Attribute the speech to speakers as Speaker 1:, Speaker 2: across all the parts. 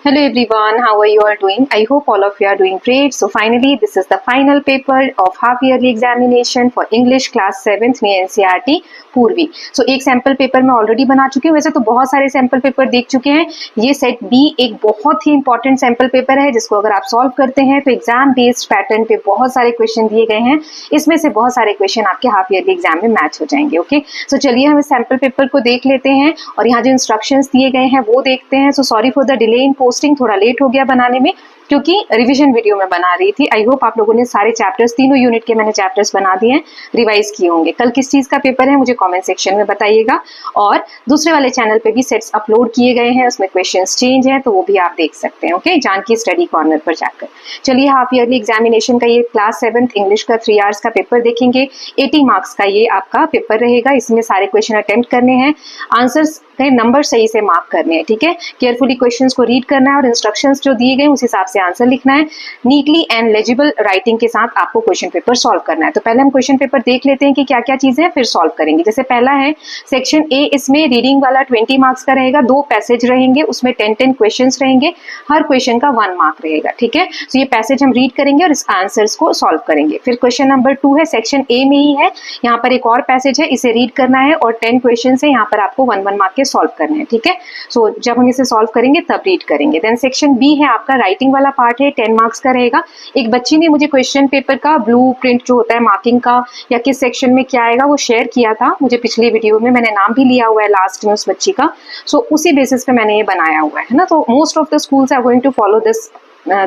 Speaker 1: Hello everyone, how are you all doing? I hope all of you are doing great. So finally, this is the final paper of half yearly examination for English class 7th में NCERT पूर्वी. So एक sample paper मैं already बना चुकी हूँ. वैसे तो बहुत सारे सैम्पल पेपर देख चुके हैं. ये सेट बी एक बहुत ही इंपॉर्टेंट सैम्पल पेपर है जिसको अगर आप सॉल्व करते हैं तो एग्जाम बेस्ड पैटर्न पे बहुत सारे क्वेश्चन दिए गए हैं. इसमें से बहुत सारे क्वेश्चन आपके हाफ ईयरली एग्जाम में मैच हो जाएंगे. ओके, सो चलिए हम इस सैम्पल पेपर को देख लेते हैं और यहाँ जो इंस्ट्रक्शंस दिए गए हैं वो देखते हैं. So sorry for the delay in posting, थोड़ा लेट हो गया बनाने में क्योंकि रिवीजन वीडियो में बना रही थी. आई होप आप लोगों ने सारे चैप्टर्स, तीनों यूनिट के मैंने चैप्टर्स बना दिए हैं, रिवाइज किए होंगे. कल किस चीज का पेपर है मुझे कमेंट सेक्शन में बताइएगा. और दूसरे वाले चैनल पे भी सेट्स अपलोड किए गए हैं, उसमें क्वेश्चंस चेंज है तो वो भी आप देख सकते हैं. ओके, जानकी स्टडी कॉर्नर पर जाकर. चलिए हाफ ईयरली एग्जामिनेशन का ये क्लास 7th इंग्लिश का 3 आवर्स का पेपर देखेंगे. 80 मार्क्स का ये आपका पेपर रहेगा. इसमें सारे क्वेश्चन अटेम्प्ट करने हैं, आंसर्स के नंबर सही से मार्क करने हैं. ठीक है, केयरफुली क्वेश्चंस को रीड करना है और इंस्ट्रक्शंस जो दिए गए उस हिसाब से आंसर लिखना है. नीटली एंड लेजिबल राइटिंग के साथ आपको क्वेश्चन पेपर सॉल्व करना है. तो पहले हम क्वेश्चन पेपर देख लेते हैं कि क्या क्या चीजें हैं, फिर सॉल्व करेंगे. जैसे पहला है सेक्शन ए, इसमें रीडिंग वाला 20 मार्क्स का रहेगा. 2 पैसेज रहेंगे, उसमें 10 क्वेश्चन रहेंगे, हर क्वेश्चन का 1 मार्क रहेगा. ठीक है, तो ये पैसेज हम रीड करेंगे और इस आंसर्स को सॉल्व करेंगे. फिर क्वेश्चन नंबर 2 है, सेक्शन ए में ही है, यहाँ पर एक और पैसेज है, इसे रीड करना है और 10 क्वेश्चन है, यहाँ पर आपको 1 मार्क के सॉल्व करने हैं. ठीक है, सो जब हम इसे सॉल्व करेंगे तब रीड करेंगे. देन सेक्शन बी है आपका, राइटिंग वाला पार्ट है, 10 मार्क्स का रहेगा. एक बच्ची ने मुझे क्वेश्चन पेपर का ब्लू प्रिंट जो होता है मार्किंग का या किस सेक्शन में क्या आएगा वो शेयर किया था मुझे पिछली वीडियो में. मैंने नाम भी लिया हुआ है लास्ट में उस बच्ची का. सो उसी बेसिस पे मैंने ये बनाया हुआ है ना. तो most of the schools are going to follow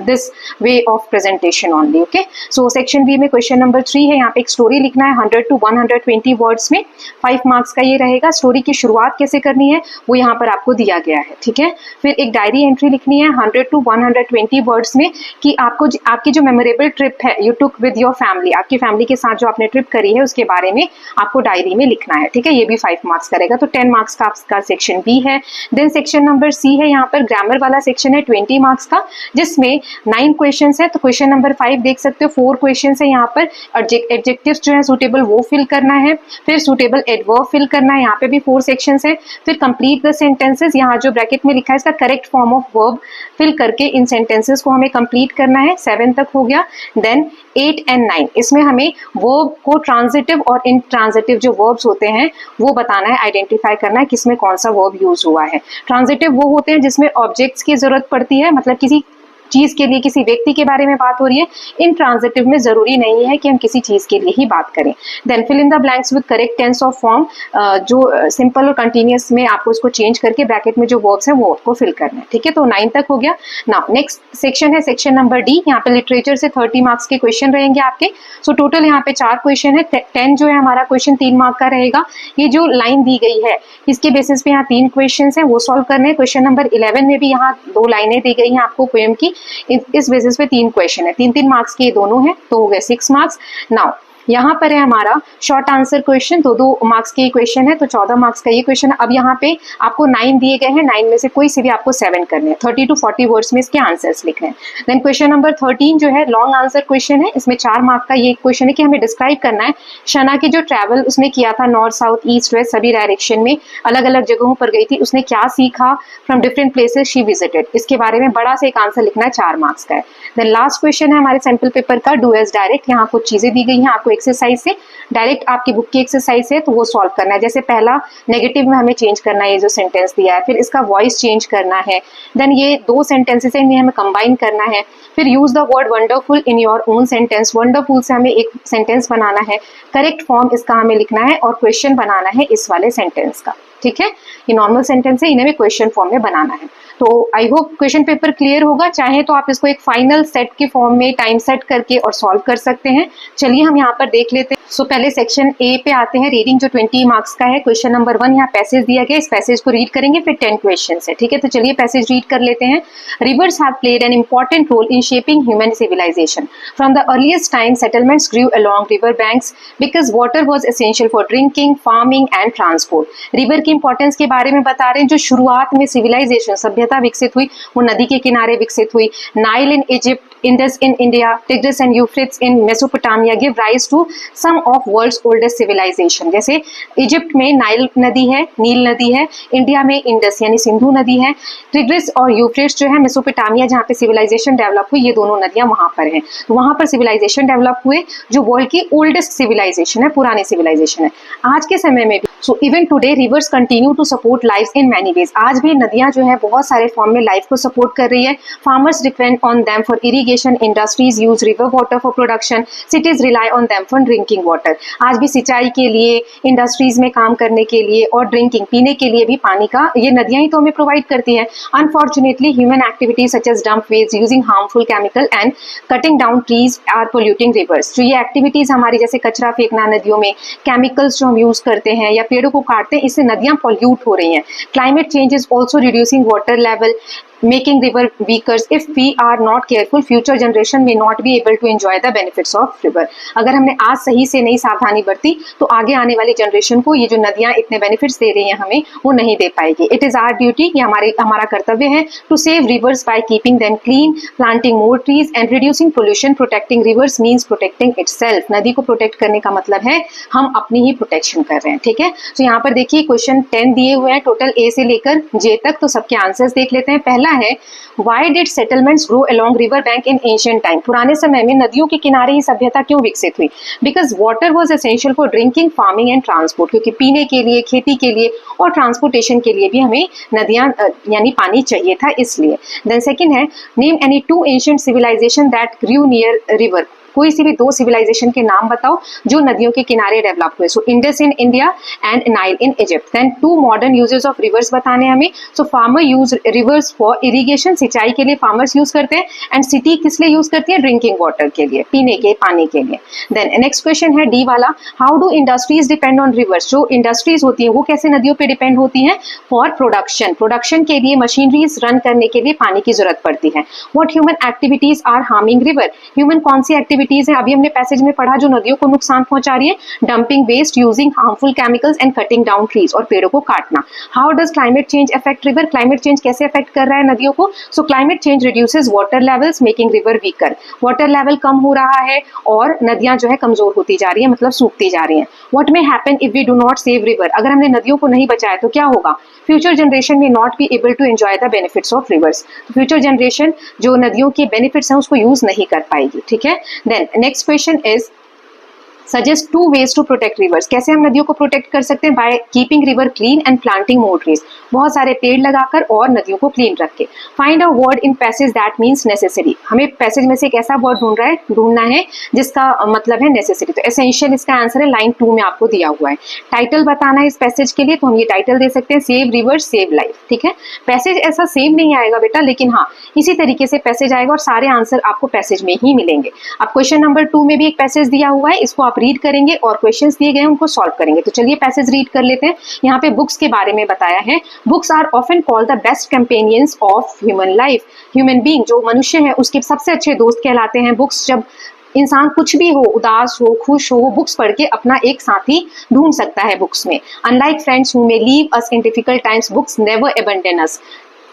Speaker 1: this way of presentation only. Okay, so section B में क्वेश्चन नंबर 3 है, यहाँ पे एक स्टोरी लिखना है 100 to 120 वर्ड्स में. 5 मार्क्स का ये रहेगा. स्टोरी की शुरुआत कैसे करनी है वो यहाँ पर आपको दिया गया है. ठीक है, फिर एक डायरी एंट्री लिखनी है 100 to 120 वर्ड्स में कि आपको आपकी जो मेमोरेबल ट्रिप है you took with your family, आपकी फैमिली के साथ जो आपने ट्रिप करी है उसके बारे में आपको डायरी में लिखना है. ठीक है, ये भी 5 मार्क्स का रहेगा. तो 10 मार्क्स का आपका सेक्शन बी है. देन सेक्शन नंबर सी है, यहाँ पर ग्रामर वाला सेक्शन है 20 मार्क्स का, जिसमें 9 क्वेश्चन है. तो क्वेश्चन नंबर 5 देख सकते हो, 4 क्वेश्चन है. यहाँ पर एडजेक्टिव्स जो है सुटेबल वो फिल करना है, फिर सुटेबल एडवर्ब फिल करना है. यहाँ पे भी 4 सेक्शंस है. फिर कंप्लीट द सेंटेंसेस, यहाँ जो ब्रैकेट में लिखा है इसका correct form of verb fill करके इन सेंटेंसेस को हमें कंप्लीट करना है. 7 तक हो गया. देन 8 and 9 इसमें हमें वर्ब को ट्रांजिटिव और इंट्रांजिटिव जो वर्ब्स होते हैं वो बताना है, आइडेंटिफाई करना है किसमें कौन सा वर्ब यूज हुआ है. ट्रांजिटिव वो होते हैं जिसमें ऑब्जेक्ट्स की जरूरत पड़ती है, मतलब किसी चीज के लिए, किसी व्यक्ति के बारे में बात हो रही है. इन ट्रांजिटिव में जरूरी नहीं है कि हम किसी चीज के लिए ही बात करें. Then fill in the blanks with correct tense of form, जो सिंपल और कंटिन्यूअस में आपको इसको चेंज करके ब्रैकेट में जो वर्ब्स हैं वो आपको फिल करना है. ठीक है, तो 9 तक हो गया. नाउ नेक्स्ट सेक्शन है सेक्शन नंबर डी. यहाँ पे लिटरेचर से 30 मार्क्स के क्वेश्चन रहेंगे आपके. सो टोटल यहाँ पे 4 क्वेश्चन है. 10 जो है हमारा क्वेश्चन 3 मार्क का रहेगा. ये जो लाइन दी गई है इसके बेसिस पे यहाँ 3 क्वेश्चन है वो सॉल्व करने हैं. क्वेश्चन नंबर 11 में भी यहाँ 2 लाइनें दी गई हैं आपको पोएम की. इस बेसिस पे 3 क्वेश्चन है. 3-3 मार्क्स के ये दोनों हैं तो हो गए 6 मार्क्स. नाउ यहाँ पर है हमारा शॉर्ट आंसर क्वेश्चन, 2-2 मार्क्स के क्वेश्चन है तो 14 मार्क्स का ये क्वेश्चन है. अब यहाँ पे आपको 9 दिए गए हैं, 9 में से कोई से भी आपको 7 करने हैं. 30 to 40 वर्ड्स में इसके आंसर्स लिखने हैं. देन क्वेश्चन नंबर 13 जो है लॉन्ग आंसर क्वेश्चन है. इसमें 4 मार्क का ये क्वेश्चन है कि हमें डिस्क्राइब करना है शना की जो ट्रैवल उसने किया था नॉर्थ साउथ ईस्ट वेस्ट सभी डायरेक्शन में, अलग अलग जगहों पर गई थी, उसने क्या सीखा from different places she visited. इसके बारे में बड़ा से एक आंसर लिखना है, 4 मार्क्स का है. देन लास्ट क्वेश्चन है हमारे सैम्पल पेपर का, डू एज डायरेक्ट. यहाँ कुछ चीजें दी गई हैं आपको एक्सरसाइज से, डायरेक्ट आपकी बुक की एक्सरसाइज है तो वो सॉल्व करना है. जैसे पहला नेगेटिव में हमें चेंज करना है ये जो सेंटेंस दिया है, फिर इसका वॉइस चेंज करना है. देन ये 2 सेंटेंसेस है इन्हें हमें कंबाइन करना है. फिर use the word wonderful in your own sentence. Wonderful से हमें एक सेंटेंस बनाना है, करेक्ट फॉर्म इसका हमें लिखना है और क्वेश्चन बनाना है इस वाले सेंटेंस का. ठीक है, ये नॉर्मल सेंटेंस है, इन्हें भी क्वेश्चन फॉर्म में बनाना है. तो I hope question paper clear होगा. चाहे तो आप इसको एक फाइनल सेट के फॉर्म में टाइम सेट करके और सॉल्व कर सकते हैं. चलिए हम यहाँ पर देख लेते हैं. सो पहले सेक्शन ए पे आते हैं. रीडिंग जो 20 मार्क्स का है. क्वेश्चन नंबर 1 यहाँ पैसेज दिया गया, इस पैसेज को रीड करेंगे, फिर 10 क्वेश्चन है. ठीक है, तो चलिए पैसेज रीड कर लेते हैं. Rivers have played an important role in shaping human civilisation. From the earliest time settlements grew along river banks because water was essential for drinking, farming and transport. River की importance के बारे में बता रहे हैं. जो शुरुआत में सिविलाइजेशन, सभ्यता विकसित हुई वो नदी के किनारे विकसित हुई. Nile in Egypt Indus in India, Tigris and Euphrates in Mesopotamia give rise to some of world's oldest civilization. जैसे इजिप्ट में नाइल नदी है, नील नदी है, इंडिया में इंडस यानी सिंधु नदी है, टिग्रिस और यूफ्रेट्स जो है मेसोपोटामिया जहाँ पे सिविलाइजेशन डेवलप हुई, ये दोनों नदियां वहां पर हैं, तो वहां पर सिविलाइजेशन डेवलप हुए जो वर्ल्ड की ओल्डेस्ट सिविलाइजेशन है, पुरानी सिविलाइजेशन है आज के समय में भी। So even today rivers continue to support life in many ways, आज भी नदियां जो है बहुत सारे फॉर्म में लाइफ को सपोर्ट कर रही है। Farmers depend on them for irrigation, industries use river water for production, cities rely on them for drinking water. आज भी सिंचाई के लिए, इंडस्ट्रीज में काम करने के लिए और ड्रिंकिंग पीने के लिए भी पानी का ये नदियां ही तो हमें प्रोवाइड करती है। Unfortunately human activities such as dump waste, using harmful chemical and cutting down trees are polluting rivers. जो ये एक्टिविटीज हमारी जैसे कचरा फेंकना नदियों में, केमिकल्स जो हम यूज करते हैं या पेड़ों को काटते हैं, इससे नदियां पॉल्यूट हो रही हैं। Climate change is also reducing water level, making river weaker. If we are not careful, future generation may not be able to enjoy the benefits of river. अगर हमने आज सही से नहीं सावधानी बरती तो आगे आने वाली जनरेशन को ये जो नदियां इतने बेनिफिट्स दे रही हैं हमें, वो नहीं दे पाएगी। इट इज आवर ड्यूटी, ये हमारा कर्तव्य है, to save rivers by keeping them clean, planting more trees and reducing pollution. Protecting rivers means protecting itself. नदी को प्रोटेक्ट करने का मतलब है हम अपनी ही प्रोटेक्शन कर रहे हैं, ठीक है। तो यहाँ पर देखिए क्वेश्चन 10 दिए हुए हैं टोटल ए से लेकर जे तक, तो सबके आंसर्स देख लेते हैं। पहला है Why did settlements grow along river bank in ancient time? पुराने समय में नदियों के किनारे ही सभ्यता क्यों विकसित हुई? Because water was essential for drinking, farming and transport. क्योंकि पीने के लिए, खेती के लिए और ट्रांसपोर्टेशन के लिए भी हमें नदियां यानी पानी चाहिए था, इसलिए। Then second है name any two ancient civilization that grew near river. कोई सी भी दो सिविलाइजेशन के नाम बताओ जो नदियों के किनारे डेवलप हुए। So Indus in India and Nile in Egypt. Then to modern uses of rivers बताने हमें। So farmer use rivers for irrigation, सिंचाई के लिए फार्मर्स यूज करते हैं, एंड सिटी किस लिए यूज करती है? ड्रिंकिंग वाटर के लिए, पीने के पानी के लिए। देन नेक्स्ट क्वेश्चन है डी वाला, how do industries depend on reverse? जो इंडस्ट्रीज होती है वो कैसे नदियों पर डिपेंड होती है? फॉर प्रोडक्शन, प्रोडक्शन के लिए मशीनरीज रन करने के लिए पानी की जरूरत पड़ती है। What human activities are harming river? Human कौन सी एक्टिविटीज है अभी हमने पैसेज में पढ़ा जो नदियों को नुकसान पहुंचा रही है? Dumping waste, using harmful chemicals and cutting down trees, और पेड़ों को काटना। How does climate change affect river? Climate change कैसे अफेक्ट कर रहा है नदियों को? So climate change reduces water levels making river weaker. Water level कम हो रहा है और नदियां जो है कमजोर होती जा रही है, मतलब सूखती जा रही है। What may happen if we do not save river? अगर हमने नदियों को नहीं बचाया तो क्या होगा? Future generation may not be able to enjoy the benefits of rivers. Future generation जो नदियों के बेनिफिट्स हैं उसको यूज नहीं कर पाएगी, ठीक है। Then next question is suggest two ways to protect rivers. कैसे हम नदियों को प्रोटेक्ट कर सकते हैं? By keeping river clean and planting more trees, बहुत सारे पेड़ लगाकर और नदियों को क्लीन रख के। Find a word in passage that means necessary. हमें पैसेज में से एक ऐसा वर्ड ढूंढना है जिसका मतलब है नेसेसरी। तो एसेंशियल इसका आंसर है, लाइन 2 में आपको दिया हुआ है। टाइटल बताना है इस पैसेज के लिए, तो हम ये टाइटल दे सकते हैं, सेव रिवर्स सेव लाइफ, ठीक है। पैसेज ऐसा सेम नहीं आएगा बेटा, लेकिन हाँ इसी तरीके से पैसेज आएगा और सारे आंसर आपको पैसेज में ही मिलेंगे। अब क्वेश्चन नंबर 2 में भी एक पैसेज दिया हुआ है, इसको आप रीड करेंगे और क्वेश्चंस दिए गए हैं उनको सॉल्व करेंगे। तो चलिए पैसेज रीड कर लेते हैं। यहाँ पे बुक्स के बारे में बताया है, books are often called the best companions of human life. Human being जो मनुष्य है उसके सबसे अच्छे दोस्त कहलाते हैं बुक्स। जब इंसान कुछ भी हो, उदास हो, खुश हो, वो बुक्स पढ़ के अपना एक साथी ढूंढ सकता है बुक्स में। Unlike friends who may leave us in difficult times, books never abandon us.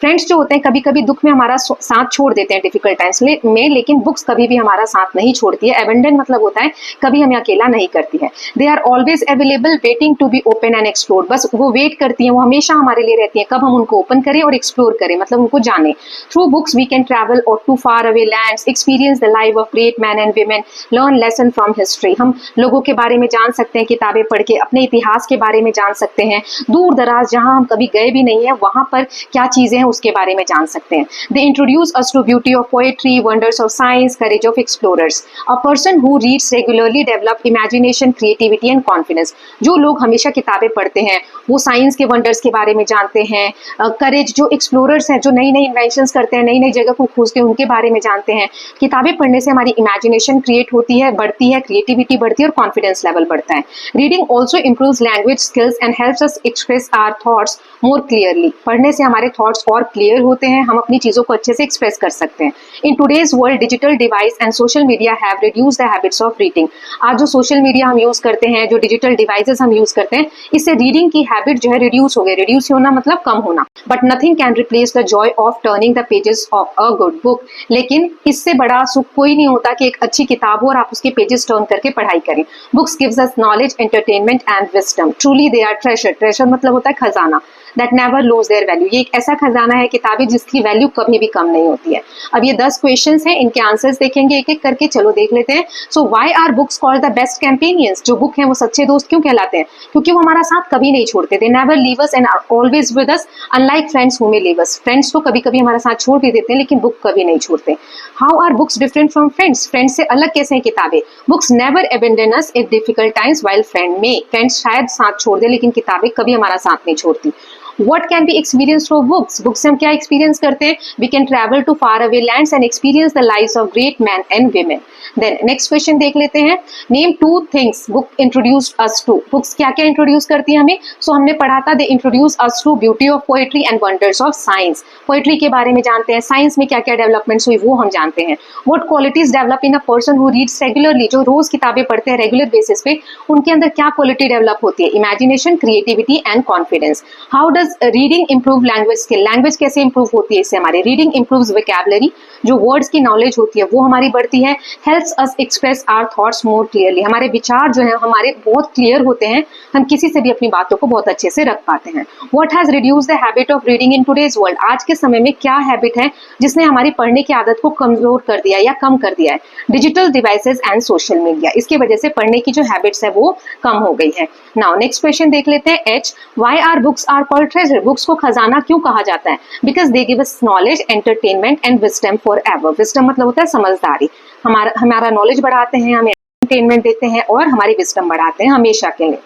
Speaker 1: Friends जो होते हैं कभी कभी दुख में हमारा साथ छोड़ देते हैं डिफिकल्ट टाइम्स में, लेकिन बुक्स कभी भी हमारा साथ नहीं छोड़ती है। एबंडन मतलब होता है कभी हमें अकेला नहीं करती है। They are always available waiting to be open and explore. बस वो वेट करती हैं, वो हमेशा हमारे लिए रहती हैं कब हम उनको ओपन करें और एक्सप्लोर करें, मतलब उनको जाने। Through books we can travel और to far away lands, experience the life of great man and women, learn lesson from history. हम लोगों के बारे में जान सकते हैं किताबें पढ़ के, अपने इतिहास के बारे में जान सकते हैं। दूर दराज जहां हम कभी गए भी नहीं है वहां पर क्या चीजें हैं उसके बारे में जान सकते हैं। They introduce us to beauty of poetry, wonders of science, courage of explorers. A person who reads regularly develop imagination, creativity and confidence. जो लोग हमेशा किताबें पढ़ते हैं वो साइंस के वंडर्स के बारे में जानते हैं। करेज जो एक्सप्लोरर्स हैं, जो नई नई इन्वेंशंस करते हैं, नई नई जगह को खोजते हैं, उनके बारे में जानते हैं। किताबें पढ़ने से हमारी इमेजिनेशन क्रिएट होती है, बढ़ती है, क्रिएटिविटी बढ़ती है और कॉन्फिडेंस लेवल बढ़ता है। Reading also improves language skills and helps us express our thoughts more clearly. पढ़ने से हमारे थॉट्स और क्लियर होते हैं, हम अपनी चीजों को अच्छे से एक्सप्रेस कर सकते हैं। In today's world digital device and social media have reduced the habits of reading. आज जो सोशल मीडिया हम यूज करते हैं, जो डिजिटल डिवाइसेस हम यूज करते हैं, इससे रीडिंग की हैबिट जो है रिड्यूस हो गई। रिड्यूस होना मतलब कम होना। But nothing can replace the Joy of turning the pages of a good book. लेकिन इससे बड़ा सुख कोई नहीं होता कि एक अच्छी किताब हो और आप उसके पेजेस टर्न करके पढ़ाई करें। Books gives us knowledge, entertainment and wisdom. Truly they are treasure. Treasure मतलब होता है खजाना, that never lose their value. ये एक ऐसा खजाना है किताबें जिसकी वैल्यू कभी भी कम नहीं होती है। अब ये 10 क्वेश्चंस हैं, इनके आंसर्स देखेंगे एक एक करके। चलो देख लेते हैं। So why are books called the best companions? जो बुक है वो सच्चे दोस्त क्यों कहलाते हैं? क्योंकि वो हमारा साथ कभी नहीं छोड़ते। They never leave us and are always with us, unlike friends who may leave us. Friends तो कभी कभी हमारा साथ छोड़ भी देते हैं, लेकिन बुक कभी नहीं छोड़ते। How are books different from friends? Friends से अलग कैसे हैं किताबें? Books never abandon us in difficult times while friend may. Friends शायद साथ छोड़ दे, लेकिन किताबें कभी हमारा साथ नहीं छोड़ती। What can be experienced through books? Books से हम क्या एक्सपीरियंस करते हैं? We can travel to far away lands and experience the lives of great men and women. Then next question देख लेते हैं. Name 2 things book introduced us to. Books क्या क्या introduce करती है हमें? So हमने पढ़ा था they introduce us to beauty of poetry and wonders of science. Poetry के बारे में जानते हैं, science में क्या क्या developments हुई वो हम जानते हैं. What qualities develop in a person who reads regularly? जो रोज किताबें पढ़ते हैं रेगुलर बेसिस पे, उनके अंदर क्या क्वालिटी डेवलप होती है? Imagination, creativity and confidence. How does reading improve language skill? Language कैसे इंप्रूव होती है इससे? हमारी रीडिंग इंप्रूव्स वोकैबुलरी, जो वर्ड्स की नॉलेज होती है वो हमारी बढ़ती है। Helps us express our thoughts more clearly, हमारे विचार जो है हमारे बहुत क्लियर होते हैं, हम किसी से भी अपनी बातों को बहुत अच्छे से रख पाते हैं। What has reduced the habit of reading in today's world? आज के समय में क्या हैबिट है जिसने हमारी पढ़ने की आदत को कमजोर कर दिया या कम कर दिया है? Digital devices and social media. इसकी वजह से पढ़ने की जो हैबिट्स है वो कम हो गई है। नाउ नेक्स्ट क्वेश्चन देख लेते हैं। H, why are books are called treasure? बुक्स को खजाना क्यों कहा जाता है? Because they give us knowledge, entertainment and wisdom forever. Wisdom मतलब होता है समझदारी, हमारा नॉलेज बढ़ाते हैं, हमें एंटरटेनमेंट देते हैं और हमारी विजडम बढ़ाते हैं हमेशा के लिए।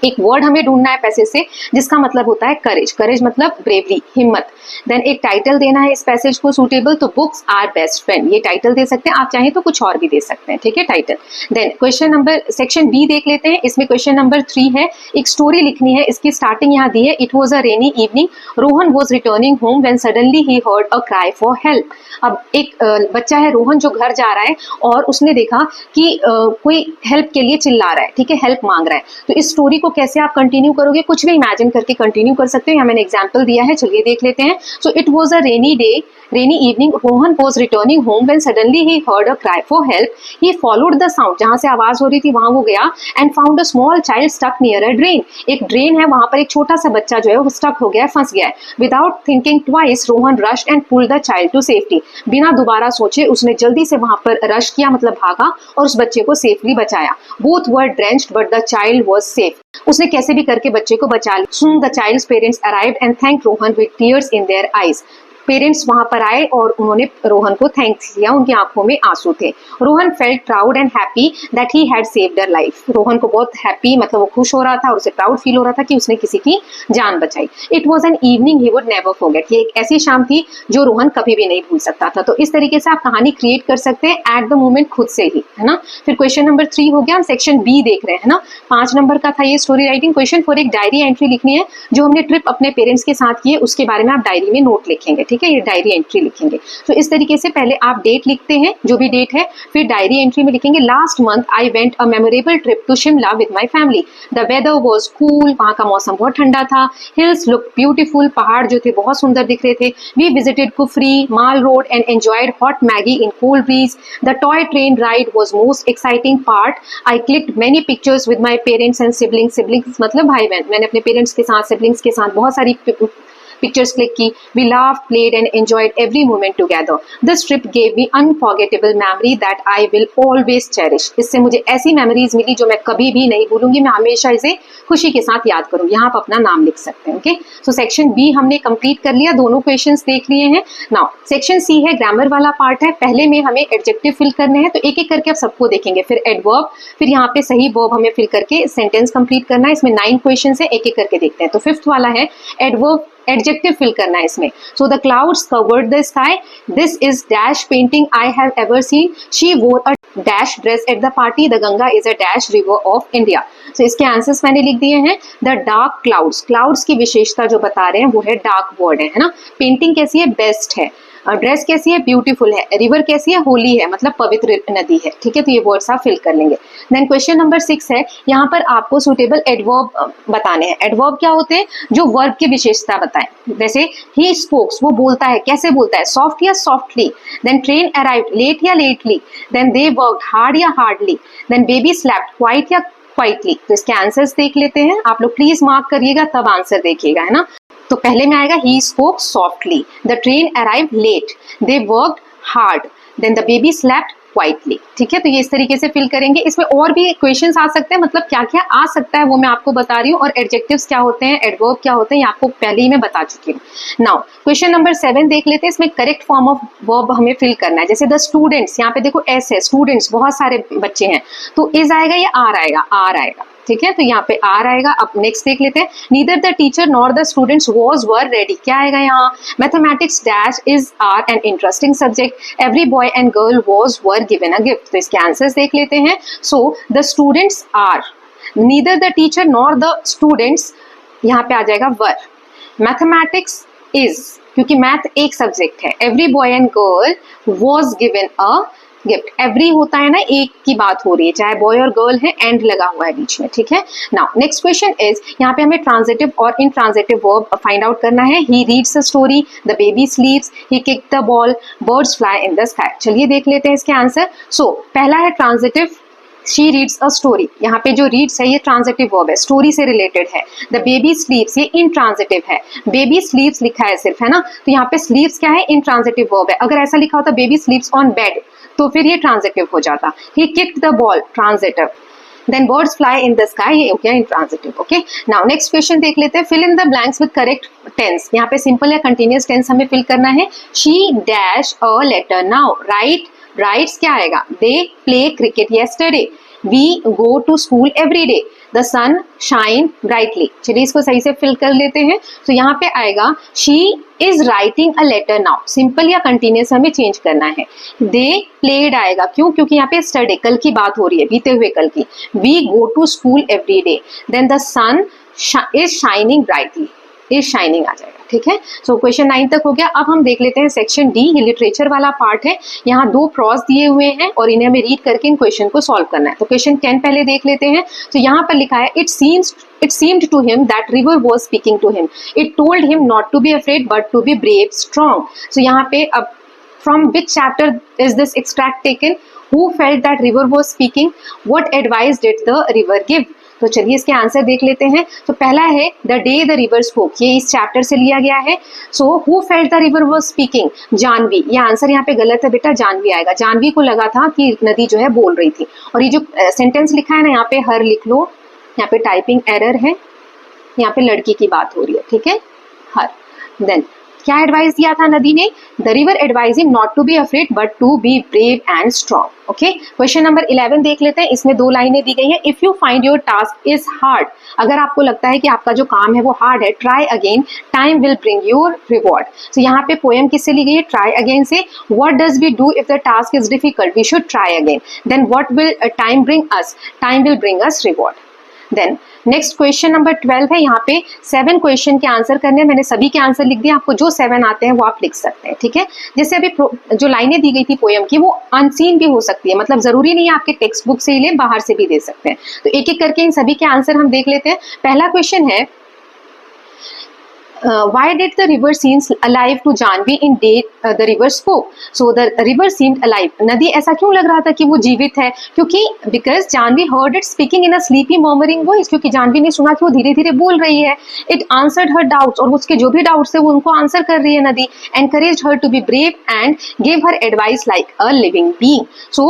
Speaker 1: एक वर्ड हमें ढूंढना है पैसेज से जिसका मतलब होता है करेज। करेज मतलब ब्रेवरी, हिम्मत। देन एक टाइटल देना है इस पैसेज को सूटेबल, तो बुक्स आर बेस्ट फ्रेंड, ये टाइटल दे सकते हैं। आप चाहें तो कुछ और भी दे सकते हैं, ठीक है, title. Then question number section B देख लेते हैं। इसमें क्वेश्चन नंबर 3 है, एक स्टोरी लिखनी है। इसकी स्टार्टिंग यहाँ दी है। It was a rainy evening, Rohan was returning home when suddenly he heard a cry for help. अब एक बच्चा है रोहन जो घर जा रहा है और उसने देखा कि कोई हेल्प के लिए चिल्ला रहा है, ठीक है, हेल्प मांग रहा है। तो इस स्टोरी को कैसे आप कंटिन्यू करोगे? कुछ भी इमेजिन करके कंटिन्यू कर सकते हो। यहाँ मैंने एग्जांपल दिया है, चलिए देख लेते हैं। So it was a rainy evening, Rohan was returning home when suddenly he heard a cry for help. He followed the sound, जहां से आवाज हो रही थी वहां वो गया, and found a small child stuck near a drain. एक ड्रेन है, वहां पर एक छोटा सा बच्चा जो है वो स्टक हो गया है, फंस गया है। Without thinking twice Rohan rush and pulled the child to safety. बिना दोबारा सोचे उसने जल्दी से वहां पर रश किया, मतलब भागा, और उस बच्चे को सेफली बचाया। Both were drenched but the child was safe. उसने कैसे भी करके बच्चे को बचा लिया। Soon the child's parents arrived and thanked Rohan with tears in their eyes. Parents वहां पर आए और उन्होंने रोहन को थैंक्स किया, उनकी आंखों में आंसू थे। Rohan felt proud and happy that he had saved their life. Rohan को बहुत हैप्पी, मतलब वो खुश हो रहा था और उसे प्राउड फील हो रहा था कि उसने किसी की जान बचाई। It was an evening he would never forget. ये एक ऐसी शाम थी जो रोहन कभी भी नहीं भूल सकता था। तो इस तरीके से आप कहानी क्रिएट कर सकते हैं एट द मोमेंट खुद से ही, है ना। फिर क्वेश्चन नंबर 3 हो गया। हम सेक्शन बी देख रहे हैं ना, 5 नंबर का था ये स्टोरी राइटिंग। क्वेश्चन 4 एक डायरी एंट्री लिखनी है। जो हमने ट्रिप अपने पेरेंट्स के साथ की है उसके बारे में आप डायरी में नोट लिखेंगे, ठीक है, ये डायरी एंट्री लिखेंगे। तो इस तरीके से पहले आप डेट लिखते हैं, जो भी डेट है, फिर डायरी एंट्री में लिखेंगे last month I went a memorable trip to Shimla with my family. The weather was cool, वहां का मौसम बहुत ठंडा था। हिल्स लुक ब्यूटीफुल, पहाड़ जो थे बहुत सुंदर दिख रहे थे। We visited Kufri, Mall Road and enjoyed hot Maggi in cold breeze. The toy train ride was most exciting part. I clicked many pictures with my parents and siblings. Siblings मतलब भाई बहन। मैंने अपने पेरेंट्स के साथ, सिबलिंग्स के साथ बहुत सारी पिक्चर्स क्लिक की। We laughed, played and enjoyed every moment together. This trip gave me unforgettable memory that I will always cherish. इससे मुझे ऐसी मेमोरीज मिली जो मैं कभी भी नहीं भूलूंगी, मैं हमेशा इसे खुशी के साथ याद करूंगी। यहाँ आप अपना नाम लिख सकते हैं, ओके। सो सेक्शन बी हमने कंप्लीट कर लिया, दोनों क्वेश्चंस देख लिए हैं। नाउ सेक्शन सी है, ग्रामर वाला पार्ट है। पहले में हमें एडजेक्टिव फिल करने हैं, तो एक एक करके आप सबको देखेंगे। फिर एडवर्ब, फिर यहाँ पे सही वर्ब हमें फिल करके सेंटेंस कंप्लीट करना है। इसमें 9 क्वेश्चन है, एक एक करके देखते हैं। तो 5th वाला है एडवर्ब एडजेक्टिव फिल करना है इसमें. So the clouds covered the sky. This is dash painting I have ever seen. She वोर a dash dress at the party. The Ganga is a dash river of India. तो इसके answers मैंने लिख दिए हैं. द डार्क क्लाउड्स, क्लाउड्स की विशेषता जो बता रहे हैं वो है डार्क वर्ड है ना. पेंटिंग कैसी है, बेस्ट है. ड्रेस कैसी है, ब्यूटीफुल है. रिवर कैसी है, होली है, मतलब पवित्र नदी है. ठीक है, तो ये वर्ड्स आप फिल कर लेंगे. देन क्वेश्चन नंबर 6 है, यहाँ पर आपको सुटेबल एडवर्ब बताने हैं. एडवर्ब क्या होते हैं, जो वर्ब की विशेषता बताएं. जैसे ही स्पोक्स, वो बोलता है, कैसे बोलता है, सॉफ्ट या softly. Then train arrived, late या lately. Then they worked, hard या hardly. Then baby slapped, quiet या क्वाइटली. तो इसके आंसर्स देख लेते हैं. आप लोग प्लीज मार्क करिएगा, तब आंसर देखिएगा, है ना. तो पहले में आएगा he spoke softly, the train arrived late, they worked hard, then the baby slept quietly. ठीक है, तो ये इस तरीके से फिल करेंगे. इसमें और भी क्वेश्चंस आ सकते हैं, मतलब क्या क्या आ सकता है वो मैं आपको बता रही हूँ. और एडजेक्टिव्स क्या होते हैं, एडवर्ब क्या होते हैं, ये आपको पहले ही मैं बता चुकी हूँ. नाउ क्वेश्चन नंबर 7 देख लेते हैं. इसमें करेक्ट फॉर्म ऑफ वर्ब हमें फिल करना है. जैसे द स्टूडेंट्स, यहाँ पे देखो एस है, स्टूडेंट्स बहुत सारे बच्चे हैं, तो इज आएगा या आर आएगा, आर आएगा. ठीक है, तो यहाँ पे आर आएगा. अब नेक्स्ट देख लेते हैं. Neither the teacher nor the students was were ready, क्या आएगा यहाँ. Mathematics dash is are an interesting subject. Every boy and girl was were given a gift. तो इसके आंसर्स देख लेते हैं. So the students are, neither the teacher nor the students, यहाँ पे आ जाएगा वर. मैथमेटिक्स इज, क्योंकि मैथ एक सब्जेक्ट है. Every boy and girl was given a gift. Every होता है ना, एक की बात हो रही है, चाहे बॉय और गर्ल है, एंड लगा हुआ है बीच में. ठीक है. नाउ नेक्स्ट क्वेश्चन इज, यहाँ पे हमें ट्रांजिटिव और इनट्रांजिटिव वर्ब फाइंड आउट करना है. He reads a story, the baby स्लीप्स, he kicked the ball, birds fly in the sky. चलिए देख लेते हैं इसके आंसर. सो पहला है transitive, she reads a story. यहाँ पे जो रीड्स है ये ट्रांजिटिव वर्ब है, स्टोरी से रिलेटेड है. द बेबी स्लीप्स, ये इनट्रांजिटिव है. बेबी स्लीप्स लिखा है सिर्फ, है ना, तो यहाँ पे स्लीप्स क्या है, इनट्रांजिटिव वर्ब है. अगर ऐसा लिखा होता बेबी स्लीप्स ऑन बेड, तो फिर ये ट्रांजिटिव हो जाता. He kicked the ball, transitive. Then birds fly in the sky, ये हो गया intransitive. Okay, now next question देख लेते हैं. Fill in the blanks with correct tense. यहाँ पे सिंपल या कंटिन्यूअस टेंस हमें फिल करना है. She dash a letter now. Right, writes क्या आएगा, they play cricket yesterday. We go to school every day. The sun shine brightly. चलिए इसको सही से फिल कर लेते हैं. तो यहाँ पे आएगा she is writing a letter now. Simple या कंटिन्यूअस हमें चेंज करना है. दे प्लेड आएगा, क्यों, क्योंकि यहाँ पे स्टडी, कल की बात हो रही है, बीते हुए कल की. We go to school every day. Then the sun is shining brightly, is shining आ जाएगा. ठीक है, सो क्वेश्चन 9 तक हो गया. अब हम देख लेते हैं सेक्शन डी, ये लिटरेचर वाला पार्ट है. यहाँ 2 प्रॉस दिए हुए हैं और इन्हें हमें रीड करके इन क्वेश्चन को सॉल्व करना है. तो क्वेश्चन 10 पहले देख लेते हैं. तो यहाँ पर लिखा है, it seemed to him that river was speaking to him. It told him not to be afraid but to be brave, strong. So यहाँ पे अब from which chapter is this extract taken? Who felt that river was speaking? What advice did the river give? तो चलिए इसके answer देख लेते हैं. तो पहला है the day the river spoke, ये इस चैप्टर से लिया गया है. So who felt the river was speaking, Janvi. ये आंसर यहाँ पे गलत है बेटा, जानवी आएगा. जानवी को लगा था कि नदी जो है बोल रही थी. और ये जो सेंटेंस लिखा है ना, यहाँ पे हर लिख लो, यहाँ पे टाइपिंग एरर है, यहाँ पे लड़की की बात हो रही है. ठीक है, हर. देन क्या एडवाइस दिया था नदी ने, the river advise him not to be afraid but to be brave and strong. Okay, question number 11 देख लेते हैं. इसमें 2 लाइनें दी गई हैं. If you find your task is hard, अगर आपको लगता है कि आपका जो काम है वो हार्ड है, try again, time will bring your reward. तो यहाँ पे पोएम किससे ली गई है, ट्राई अगेन से. What does we do if the task is difficult, we should try again. Then what will time bring us, time will bring us reward. Then next question number 12 है. यहाँ पे 7 question के answer करने, मैंने सभी के answer लिख दिए. आपको जो 7 आते हैं वो आप लिख सकते हैं. ठीक है, जैसे अभी जो लाइनें दी गई थी पोएम की, वो अनसीन भी हो सकती है, मतलब जरूरी नहीं है आपके टेक्स्ट बुक से ही ले, बाहर से भी दे सकते हैं. तो एक एक करके इन सभी के आंसर हम देख लेते हैं. पहला क्वेश्चन है, why did the river seems alive to Janvi in day the river spoke? So the river seemed alive. नदी ऐसा क्यों लग रहा था कि वो जीवित है? क्योंकि because Janvi heard it speaking in a sleepy murmuring voice. क्योंकि जानवी ने सुना कि वो धीरे धीरे बोल रही है. It answered her doubts, और उसके जो भी डाउट्स है वो उनको आंसर कर रही है नदी. Encouraged her to be brave and gave her advice like a living being. So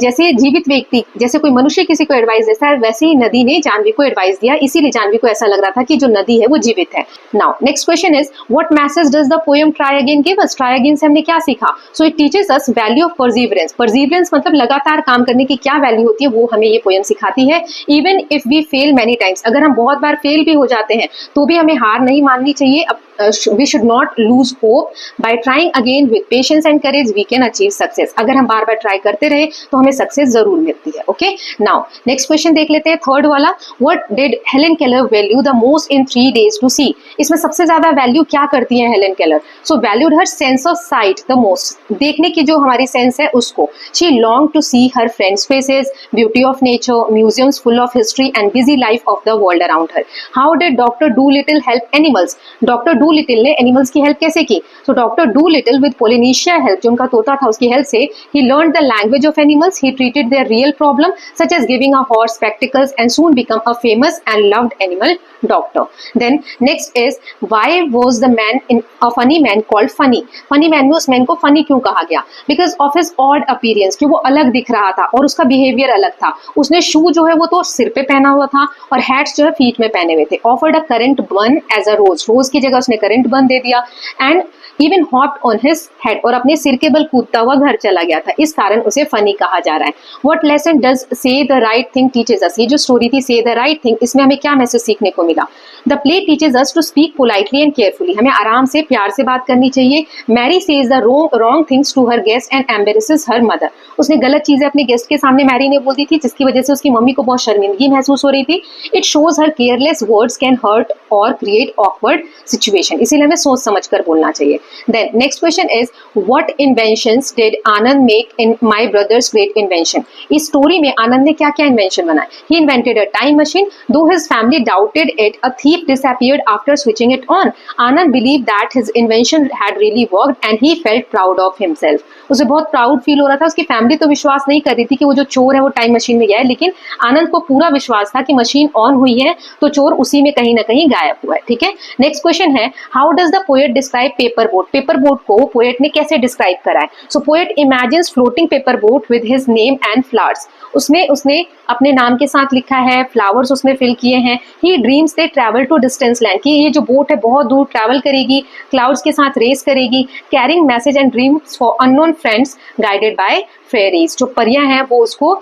Speaker 1: जैसे जीवित व्यक्ति, जैसे कोई मनुष्य किसी को एडवाइस देता है, वैसे ही नदी ने जानवी को एडवाइस दिया. इसीलिए जानवी को ऐसा लग रहा था कि जो नदी है वो जीवित है. Now next question is, what message does the poem Try Again give us? Try Again से हमने क्या सीखा? So it teaches us value of perseverance. Perseverance मतलब लगातार काम करने की क्या वैल्यू होती है, वो हमें ये पोएम सिखाती है. Even if we fail many times, अगर हम बहुत बार फेल भी हो जाते हैं तो भी हमें हार नहीं माननी चाहिए. we should not lose hope. By trying again with patience and courage, we can achieve success. अगर हम बार बार ट्राई करते रहे तो हमें सक्सेस जरूर मिलती है. ओके, नाउ नेक्स्ट क्वेश्चन देख लेते हैं, थर्ड वाला. What did Helen Keller value the most in 3 days to see? इसमें सबसे ज्यादा वैल्यू क्या करती है Helen Keller? So valued her sense of sight the most. देखने की जो हमारी सेंस है उसको. She long to see her friends faces, beauty of nature, museums full of history and busy life of the world around her. How did Doctor Dolittle help animals? Doctor Dolittle ने animals की help कैसे की? So Doctor Dolittle with Polynesia help, जो उनका तोता था उसकी help से, he learn the language of animals, he treated their real problem such as giving a horse spectacles and soon become a famous and loved animal doctor. Then next is, why was the man in a funny man called funny? Funny man में उस man को funny क्यों कहा गया? Because of his odd appearance, कि वो अलग दिख रहा था और उसका behavior अलग था. उसने शू जो है वो तो सिर पे पहना हुआ था और हैट्स जो है फीट में पहने हुए थे. Offered a currant bun as a rose, रोज की जगह उसने करंट बन दे दिया. And even hot on his head, और अपने सिर के बल कूदता हुआ घर चला गया था. इस कारण उसे फनी कहा जा रहा है. व्हाट लेसन डज से द राइट थिंग टीचेज अस? ये जो स्टोरी थी से द राइट थिंग, इसमें हमें क्या मैसेज सीखने को मिला? The play teaches us to speak politely and carefully. हमें आराम से प्यार से बात करनी चाहिए. Mary says the wrong things to her guest and embarrasses her mother. उसने गलत चीजें अपने गेस्ट के सामने मैरी ने बोल दी थी, जिसकी वजह से उसकी मम्मी को बहुत शर्मिंदगी महसूस हो रही थी. It shows her careless words can hurt or create awkward situation. इसीलिए हमें सोच समझ कर बोलना चाहिए. Then next question is, what inventions did Anand make in my brothers great invention? इस स्टोरी में आनंद ने क्या क्या इन्वेंशन बनाए? He invented a time machine, though his family doubted it, a thief disappeared after switching it on. Anand believed that his invention had really worked and he felt proud of himself. उसे बहुत proud feel हो रहा था. उसकी family तो विश्वास नहीं कर रही थी कि वो जो चोर है वो टाइम मशीन में गया है, लेकिन आनंद को पूरा विश्वास था कि मशीन ऑन हुई है तो चोर उसी में कहीं ना कहीं गायब हुआ है. ठीक है, नेक्स्ट क्वेश्चन है, how does the poet describe paper boat? Paper boat को पोएट ने कैसे डिस्क्राइब करा है? So poet imagines floating paper boat with his name and flowers. उसने अपने नाम के साथ लिखा है, फ्लावर्स उसने फिल किए हैं. He dreams they travel to distance land, कि ये जो बोट है बहुत दूर ट्रैवल करेगी, क्लाउड्स के साथ रेस करेगी. Carrying message and dreams for unknown friends guided by fairies. जो परियां हैं वो उसको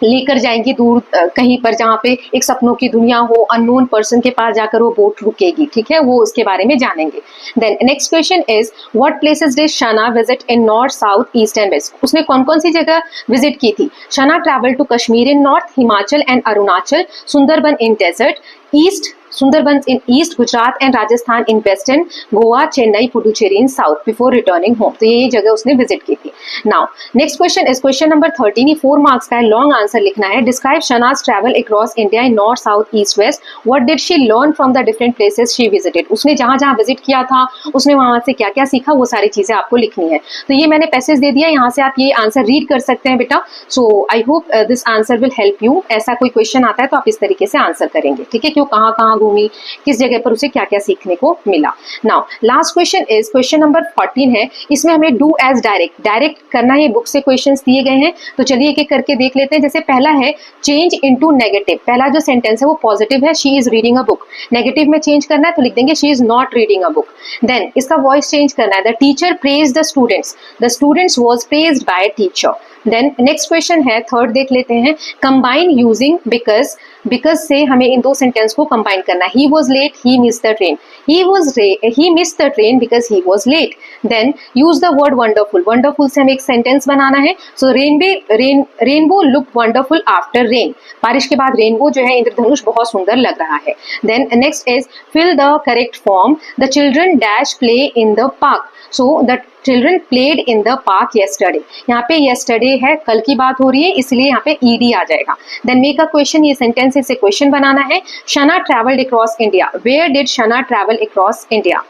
Speaker 1: लेकर जाएंगी दूर कहीं पर जहाँ पे एक सपनों की दुनिया हो, अननोन पर्सन के पास जाकर वो बोट रुकेगी. ठीक है, वो उसके बारे में जानेंगे. Then next question is, what places did Shana visit in north, south, east and west? उसने कौन कौन सी जगह विजिट की थी? Shana travel to Kashmir in north, Himachal and Arunachal, Sundarban in desert, east Sundarban in east, Gujarat and Rajasthan in western, Goa, Chennai, Puducherry in south before returning home. तो ये जगह उसने विजिट की थी. Now next question is question number 13. ये 4 मार्क्स का है, लॉन्ग आंसर लिखना है. Describe Shahnaz travel across India in north, south, east, west. What did she learn from the different places she visited? उसने जहां जहां विजिट किया था उसने वहां से क्या क्या सीखा, वो सारी चीजें आपको लिखनी है. तो ये मैंने पैसेज दे दिया, यहाँ से आप ये आंसर रीड कर सकते हैं बेटा. So I hope this answer will help you. ऐसा कोई क्वेश्चन आता है तो आप इस तरीके से आंसर करेंगे. ठीक है, क्यों कहाँ कहाँ घूमी, किस जगह पर उसे क्या क्या सीखने को मिला. Now last question is question number 14 है. इसमें हमें डू एज डायरेक्ट करना है. बुक से क्वेश्चंस दिए गए हैं तो चलिए एक एक करके देख लेते हैं. जैसे पहला है चेंज इनटू नेगेटिव. पहला जो सेंटेंस है वो पॉजिटिव है, she is reading a book. Negative में चेंज करना है तो लिख देंगे she is not reading a book. Then इसका वॉइस चेंज करना है, the teacher praise the students was praised by teacher. Then next question है, थर्ड देख लेते हैं, कंबाइन यूजिंग बिकॉज से हमें इन दो सेंटेंस को कंबाइन करना है. He was late, he missed the train. He missed the train because he was late. Then use the word wonderful. Wonderful से हमें एक सेंटेंस बनाना है. So rainbow look wonderful after rain. बारिश के बाद रेनबो जो है इंद्रधनुष बहुत सुंदर लग रहा है. Then next is fill the correct form. The children dash play in the park. So the children played in the park yesterday. यहाँ पे येस्टरडे है, कल की बात हो रही है, इसलिए यहाँ पे ईडी आ जाएगा. Then make a question. ये सेंटेंस से क्वेश्चन बनाना है. Shana travelled across India. Where did Shana travel across India?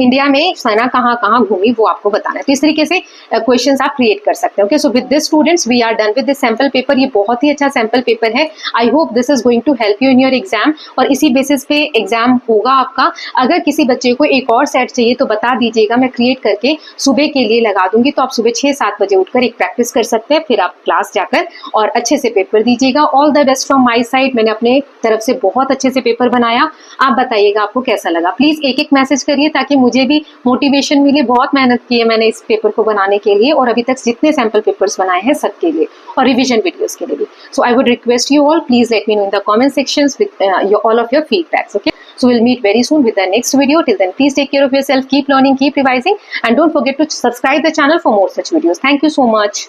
Speaker 1: India में सना कहाँ कहाँ घूमी वो आपको बताना है. तो इस तरीके से क्वेश्चंस आप क्रिएट कर सकते हैं. Okay, so with this students we are done with this sample paper. ये बहुत ही अच्छा सैंपल पेपर है. I hope this is going to help you in your exam. और इसी बेसिस पे एग्जाम होगा आपका. अगर किसी बच्चे को एक और सेट चाहिए तो बता दीजिएगा, मैं क्रिएट करके सुबह के लिए लगा दूंगी. तो आप सुबह 6-7 बजे उठकर एक प्रैक्टिस कर सकते हैं, फिर आप क्लास जाकर और अच्छे से पेपर दीजिएगा. All the best from my side. मैंने अपने तरफ से बहुत अच्छे से पेपर बनाया. आप बताइएगा आपको कैसा लगा. प्लीज एक एक मैसेज करिए ताकि मुझे भी मोटिवेशन मिले. बहुत मेहनत की है मैंने इस पेपर को बनाने के लिए और अभी तक जितने सैंपल पेपर्स बनाए हैं सबके लिए और रिवीजन वीडियोस के लिए भी. So I would request you all, please let me know in the comment sections with all of your feedbacks. Okay, So we'll meet very soon with the next video. Till then, please take care of yourself, keep learning, keep revising, and don't forget to subscribe the channel for more such videos. Thank you so much.